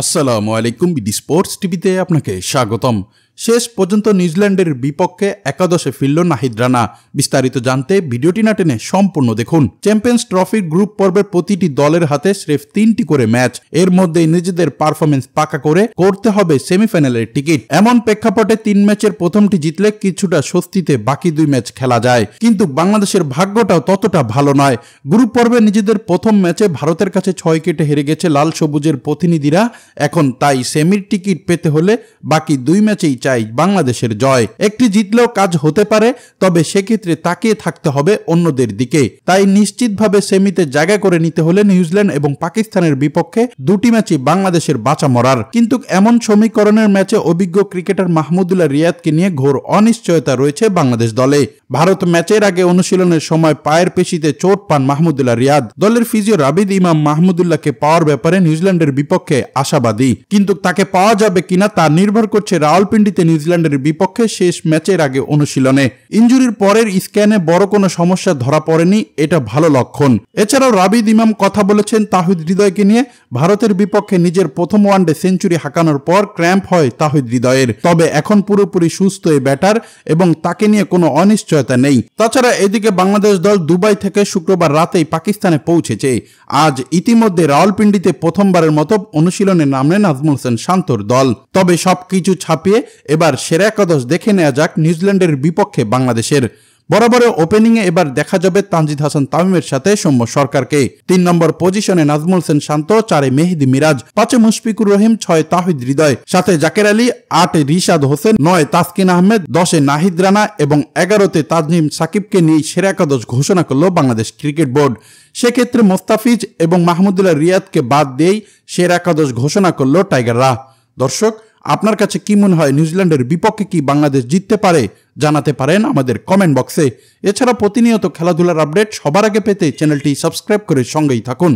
আসসালামু আলাইকুম BD sports টিভিতে আপনাকে স্বাগতম। শেষ পর্যন্ত নিউজিল্যান্ডের বিপক্ষে একাদশে ফিরল নাহিদ রানা। বিস্তারিত জানতে ভিডিওটি না টেনে সম্পূর্ণ দেখুন। চ্যাম্পিয়ন্স ট্রফির গ্রুপ পর্বের প্রতিটি দলের হাতে স্রেফ 3টি করে ম্যাচ, এর মধ্যেই নিজেদের পারফরমেন্স পাকা করে করতে হবে সেমিফাইনালের টিকিট। এমন প্রেক্ষাপটে 3 ম্যাচের প্রথমটি জিতলে কিছুটা স্বস্তিতে বাকি 2 ম্যাচ খেলা যায়, কিন্তু বাংলাদেশের ভাগ্যটাও ততটা ভালো নয়। গ্রুপ পর্বে নিজেদের প্রথম ম্যাচে ভারতের কাছে 6 উইকেটে হেরে গেছে লাল সবুজের প্রতিনিধিরা। এখন তাই সেমির টিকিট পেতে হলে বাকি 2 ম্যাচেই চাই বাংলাদেশের জয়। একটি জিতলেও কাজ হতে পারে, তবে সেক্ষেত্রে তাকিয়ে থাকতে হবে অন্যদের দিকে। তাই নিশ্চিতভাবে সেমিতে জায়গা করে নিতে হলে নিউজিল্যান্ড এবং পাকিস্তানের বিপক্ষে 2টি ম্যাচই বাংলাদেশের বাঁচা মরার। কিন্তু এমন সমীকরণের ম্যাচে অভিজ্ঞ ক্রিকেটার মাহমুদুল্লাহ রিয়াদকে নিয়ে ঘোর অনিশ্চয়তা রয়েছে বাংলাদেশ দলে। ভারত ম্যাচের আগে অনুশীলনের সময় পায়ের পেশিতে চোট পান মাহমুদুল্লাহ রিয়াদ। দলের ফিজিও রাবিদ ইমাম মাহমুদুল্লাহকে পাওয়ার ব্যাপারে নিউজিল্যান্ডের বিপক্ষে আশাবাদী, কিন্তু তাকে পাওয়া যাবে কিনা তা নির্ভর করছে রাওয়ালপিন্ডিতে নিউজিল্যান্ডের বিপক্ষে শেষ ম্যাচের আগে অনুশীলনে। ইনজুরির পরের স্ক্যানে বড় কোনো সমস্যা ধরা পড়েনি, এটা ভালো লক্ষণ। এছাড়াও রাবিদ ইমাম কথা বলেছেন তাহিদ হৃদয়কে নিয়ে। ভারতের বিপক্ষে নিজের প্রথম ওয়ানডে সেঞ্চুরি হাঁকানোর পর ক্র্যাম্প হয় তাহিদ হৃদয়ের, তবে এখন পুরোপুরি সুস্থ এই ব্যাটার এবং তাকে নিয়ে কোনো অনিশ্চয়তা নেই। তাছাড়া এদিকে বাংলাদেশ দল দুবাই থেকে শুক্রবার রাতেই পাকিস্তানে পৌঁছেছে। আজ ইতিমধ্যে রাওয়ালপিন্ডিতে প্রথমবারের মতো অনুশীলনে নামলেন নাজমুল হোসেন শান্তর দল। তবে সবকিছু ছাপিয়ে এবার সেরা একাদশ দেখে নেওয়া যাক নিউজিল্যান্ডের বিপক্ষে বাংলাদেশের। বরাবরের ওপেনিংয়ে এবার দেখা যাবে তানজিদ হাসান তামিমের সাথে সৌম্য সরকারকে। 3 নম্বর পজিশনে নাজমুল হোসেন শান্ত, 4-এ মেহেদী মিরাজ, 5-এ মুশফিকুর রহিম, 6-এ তাহিদ হৃদয়, 7-এ জাকের আলী, 8-এ রিশাদ হোসেন, 9-এ তাসকিন আহমেদ, 10-এ নাহিদ রানা এবং 11-তে তাজনিম সাকিবকে নিয়ে সেরা একাদশ ঘোষণা করল বাংলাদেশ ক্রিকেট বোর্ড। সেক্ষেত্রে মোস্তাফিজ এবং মাহমুদুল্লাহ রিয়াদকে বাদ দিয়েই সেরা একাদশ ঘোষণা করল টাইগাররা। দর্শক, আপনার কাছে কি মনে হয়, নিউজিল্যান্ডের বিপক্ষে কি বাংলাদেশ জিততে পারে? জানাতে পারেন আমাদের কমেন্ট বক্সে। এছাড়া প্রতিনিয়ত খেলাধুলার আপডেট সবার আগে পেতে চ্যানেলটি সাবস্ক্রাইব করে সঙ্গেই থাকুন।